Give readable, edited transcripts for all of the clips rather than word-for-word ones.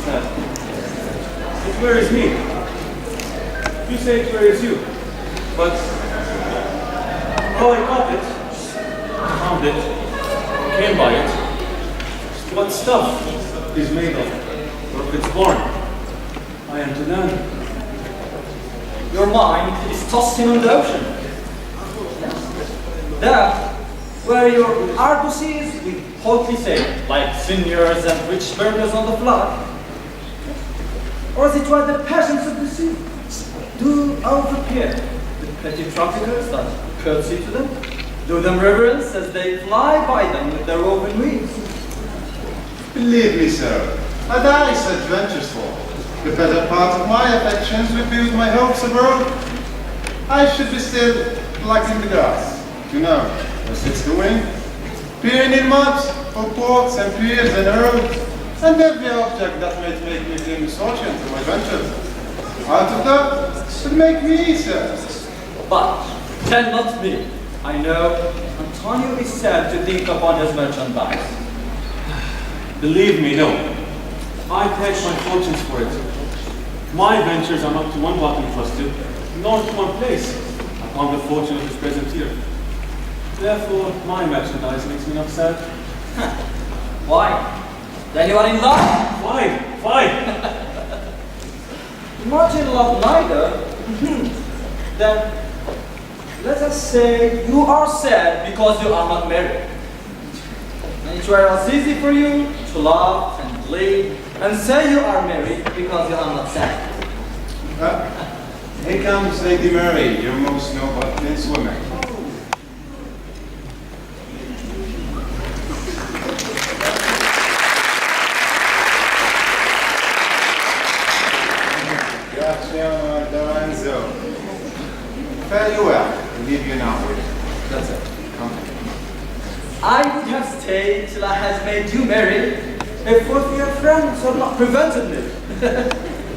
sad. It worries me. You say it worries you. But how I got it, found it, came by it, what stuff is made of, or if it's born, I am to learn. Your mind is tossing on the ocean. There, where your argosies we hotly say, like seigneurs and rich burghers on the flood. Or is it where the peasants of the sea do overpeer the petty traffickers that curtsy to them, do them reverence as they fly by them with their woven wings? Believe me, sir, I die such ventures for. The better part of my affections would be with my hopes abroad. I should be still plucking the grass, you know, as it's doing, peering in mud for ports and piers and roads, and every object that might make me bring misfortune to my ventures. Out of that would make me easier. But tell not me. I know Antonio is said to think upon his merchandise. Believe me, no. I pledge my fortunes for it. My ventures are not to one bottom trusted, nor to one place, upon the fortune of this present year. Therefore, my merchandise makes me not sad. Why? Then you are in love? Why? Not in love neither. Then let us say you are sad because you are not married. And it were as easy for you to laugh and play and say you are married because you are not sad. Here comes Lady Mary, your most noble kinswoman. Fare you well. We leave you now. That's it. Come. I would have stayed till I had made you married if both your friends had not prevented me.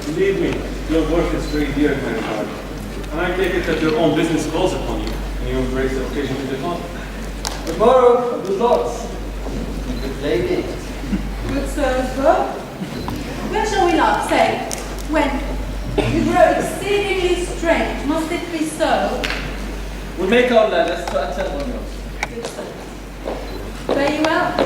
Believe me, your work is very dear, my lord. And I take it that your own business calls upon you, and you embrace the occasion to depart. Tomorrow, good lords. Good lady. Good sir as well. When shall we laugh? Say, when? You grow exceedingly strange. Must it be so? We'll make our letters to attend on yours. Good sir. Fare you well.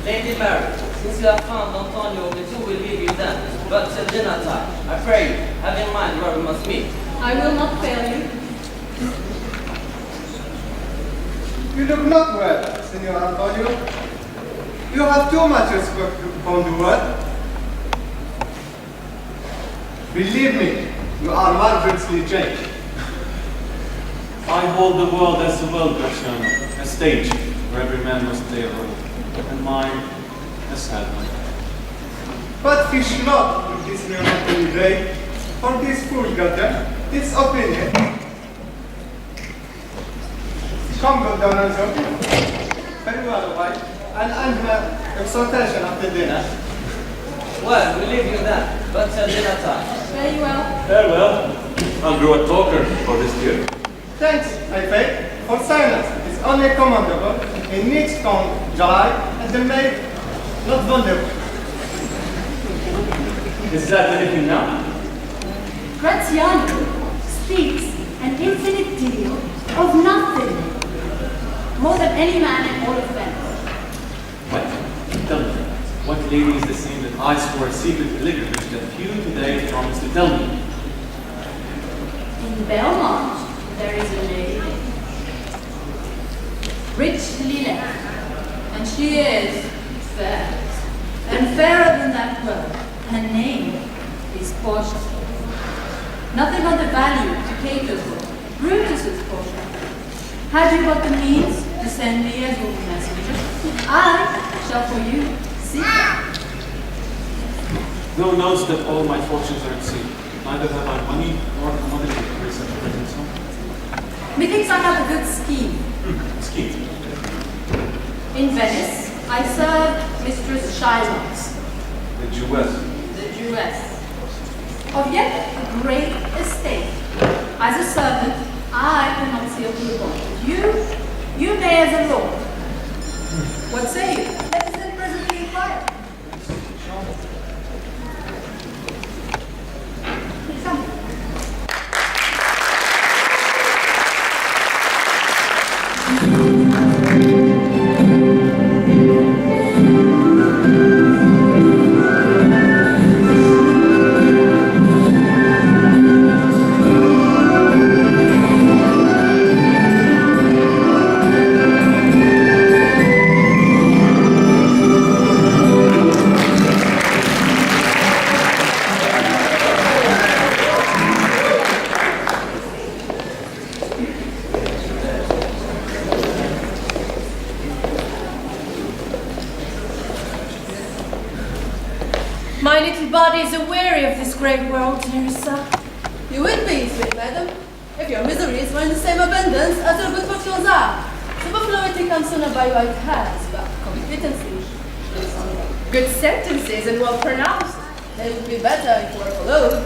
Lady Mary, since you have found Antonio, the two will leave you then. But till dinner time, I pray you, have in mind where we must meet. I will not fail you. You look not well, Signor Antonio. You have too much respect upon the word. Believe me, you are marvelously changed. I hold the world as the world, Graciano, a stage where every man must play a role, and mine a sad one. But fish not with this new Anthony Day, for this fool gather, this opinion. Come, good Don Antonio. Very well, wife. And I'm exhortation after dinner. Well, we'll leave you then, but till dinner time. Fare you well. Farewell. I'll grow a talker for this year. Thanks, I beg, for silence. It's only commendable. A neat tongue dry, and the maid not vulnerable. Is that anything now? Graziano speaks an infinite deal of nothing, more than any man in all of Venice. What? Tell me, what lady is the same that I swore a secret pilgrimage that few today promised to tell me? In Belmont, there is a lady, richly left, and she is fair, and fairer than that word. Her name is Portia. Nothing of the value to cater for. Brutus is Portia. Had you but the means to send me as your messenger, I shall for you seek her. Thou knowest that all my fortunes are at sea. Neither have I money nor commodity to raise such a present sum. Methinks I have a good scheme. Scheme. In Venice, I serve Mistress Shylock's, The Jewess. the Jewess, of yet a great estate. As a servant, I cannot see a good point. You may as a lord. What say you? Let us then presently inquire. My little body is weary of this great world, Nerissa. You will be, sweet madam, if your miseries were in the same abundance as your good fortunes are. Superfluity comes sooner by white hairs, but competency is on Good sentences and well pronounced. They would be better if were followed.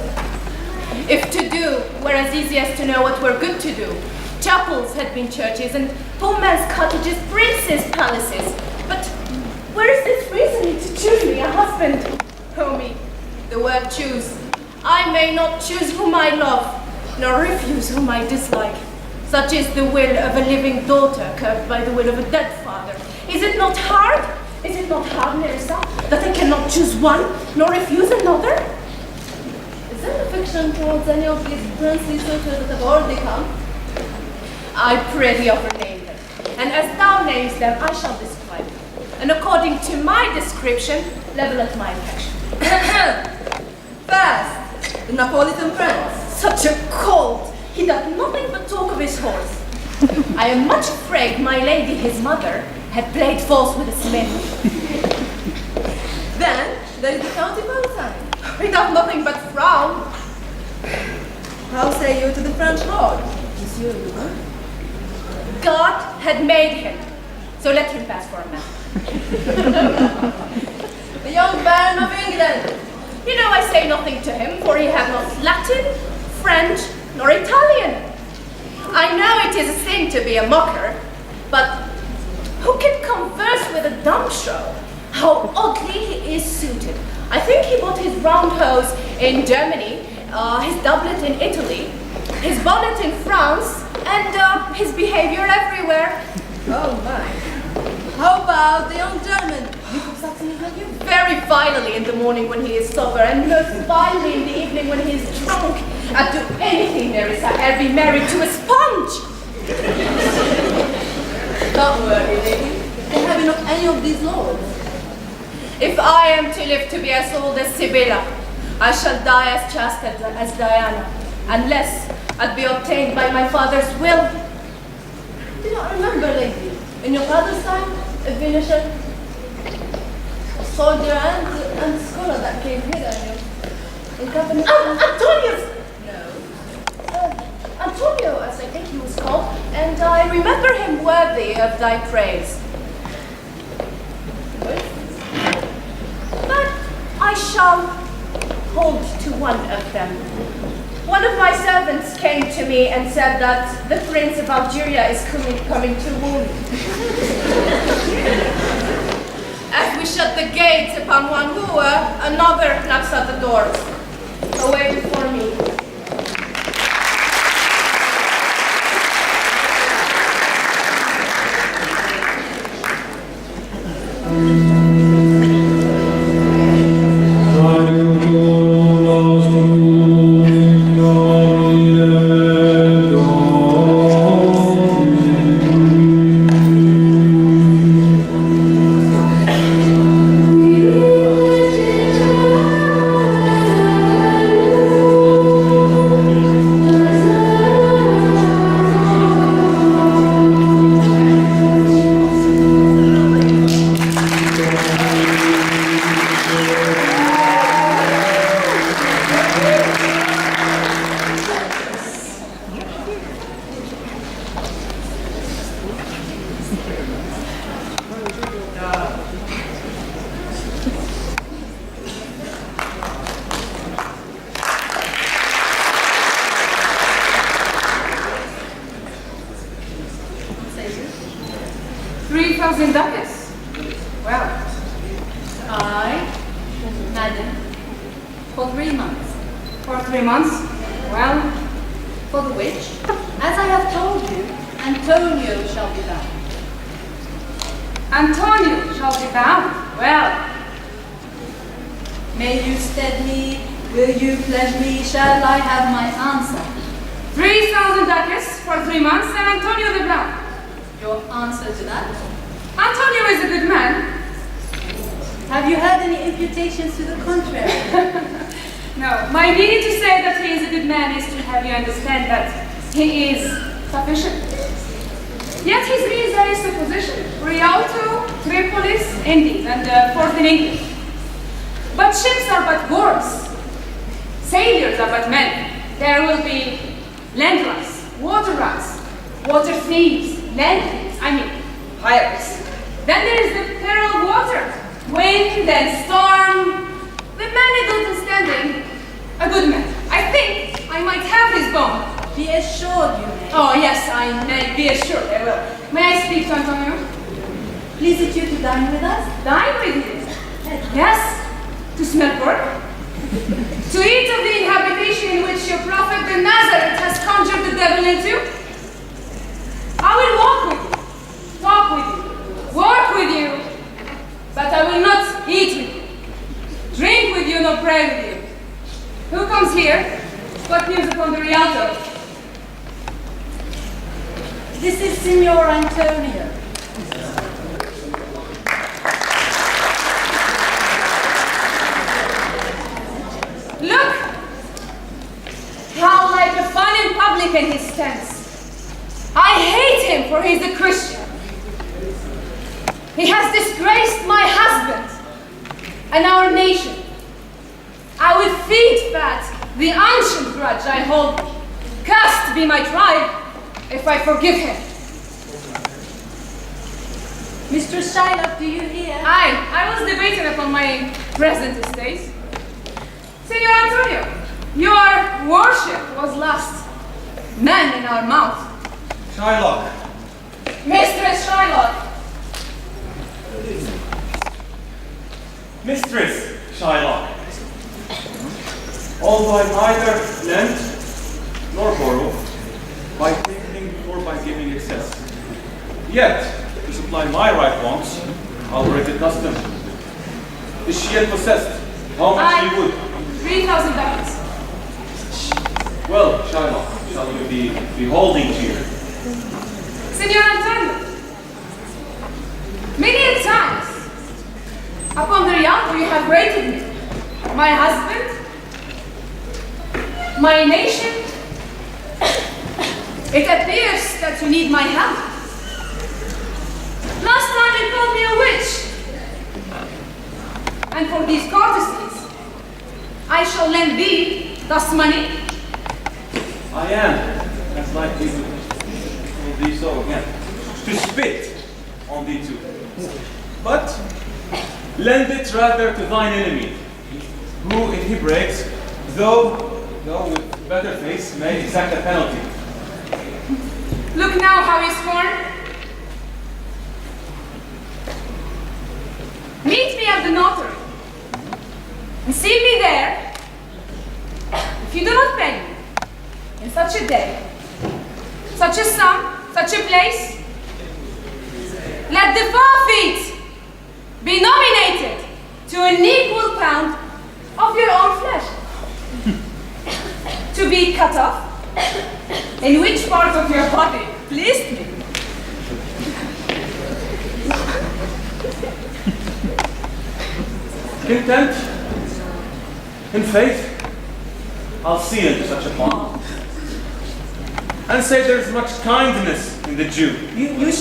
If to do were as easy as to know what were good to do, chapels had been churches and poor man's cottages princes' palaces. But where is this reasoning to choose me a husband? Oh me, the word choose. I may not choose whom I love, nor refuse whom I dislike. Such is the will of a living daughter curbed by the will of a dead father. Is it not hard? Is it not hard, Nerissa, that I cannot choose one, nor refuse another? Is there affection towards any of these princely suitors that have already come? I pray thee offer name them, and as thou namest them, I shall describe them. And according to my description, level at my affection. First, the Napolitan prince. Such a colt! He doth nothing but talk of his horse. I am much afraid my lady, his mother, had played false with a smith. Then, there is the county palatine. He doth nothing but frown. How say you to the French lord, Monsieur Louis? God had made him, so let him pass for a man. The young Baron of England. You know I say nothing to him, for he hath not Latin, French, nor Italian. I know it is a sin to be a mocker, but who can converse with a dumb show? How oddly he is suited. I think he bought his round hose in Germany, his doublet in Italy, his bonnet in France, and his behavior everywhere. Oh my. How about the young German? Duke of Saxony is like you? Very vilely in the morning when he is sober, and most vilely in the evening when he is drunk. I'd do anything, Nerissa, I'd be married to a sponge. Don't worry, lady. They have enough any of these lords. If I am to live to be as old as Sibylla, I shall die as chaste as Diana, unless I'd be obtained by my father's will. Do you not remember, lady, in your father's time, a Venetian, a soldier and scholar that came hither in company? Antonius! No. Antonio, as I think he was called, and I remember him worthy of thy praise. But I shall hold to one of them. One of my servants came to me and said that the Prince of Algeria is coming to woo me. As we shut the gates upon one wooer, another knocks at the doors. Away before me. But ships are but worms. Sailors are but men. There will be land rats, water thieves, land thieves, pirates. Then there is the peril of water, wind and storm. The man is understanding, a good man. I think I might have his bone. Be assured you may. Oh yes, I may be assured I will. May I speak to Antonio? Please it you to dine with us? Dine with you? Yes. To smell pork? To eat of the habitation in which your prophet the Nazareth has conjured the devil into? I will walk with you, talk with you, work with you, but I will not eat with you, drink with you, nor pray with you. Who comes here? What news upon the Rialto? This is Signor Antonio. Look! How like a funny publican he stands. I hate him for he's a Christian. He has disgraced my husband and our nation. I will feed fat the ancient grudge I hold. Cursed be my tribe if I forgive him. Mr. Shylock, do you hear? I was debating upon my present estate. Signor Antonio, your worship was last man in our mouth. Shylock. Mistress Shylock. Mistress Shylock. Although I neither lend nor borrow, by taking or by giving excess, yet to supply my right wants, I'll break the custom. Is she yet possessed? How much she would? 3,000 ducats. Well, Shylock, shall you be beholding to you? Signor Antonio, many a times upon the Rialto you have rated me, my husband, my nation. It appears that you need my help. Last time you called me a witch. And for these courtesies, I shall lend thee thus money. I am as likely to will thee so again, to spit on thee too. But lend it rather to thine enemy, who, if he breaks, though with better face, may exact a penalty. Look now how he scorned. Meet me at the notary, and see me there. If you do not pay me in such a day, such a sum, such a place, let the forfeit be nominated to an equal pound of your own flesh, to be cut off, in which part of your body pleased me. Content, in faith, I'll see into such a bond, and say there is much kindness in the Jew. You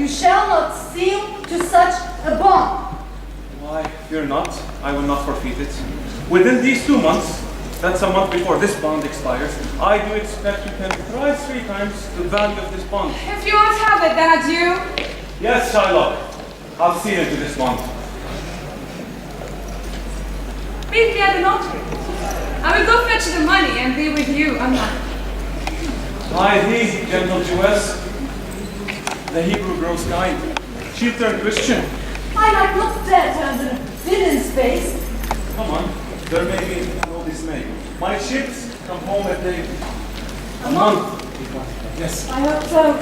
shall not seal to such a bond. Why, fear not, I will not forfeit it. Within these 2 months, that's a month before this bond expires, I do expect you can thrice 3 times the value of this bond. If you won't have it, then adieu. Yes, Shylock, I'll see into this bond. Meet me at the notary. I will go fetch the money and be with you unmarried. By thee, gentle Jewess, the Hebrew grows kind. She'll turn Christian. I might not dare turn the villain's face. Come on, there may be no dismay. My ships come home at a month. Yes. I hope so.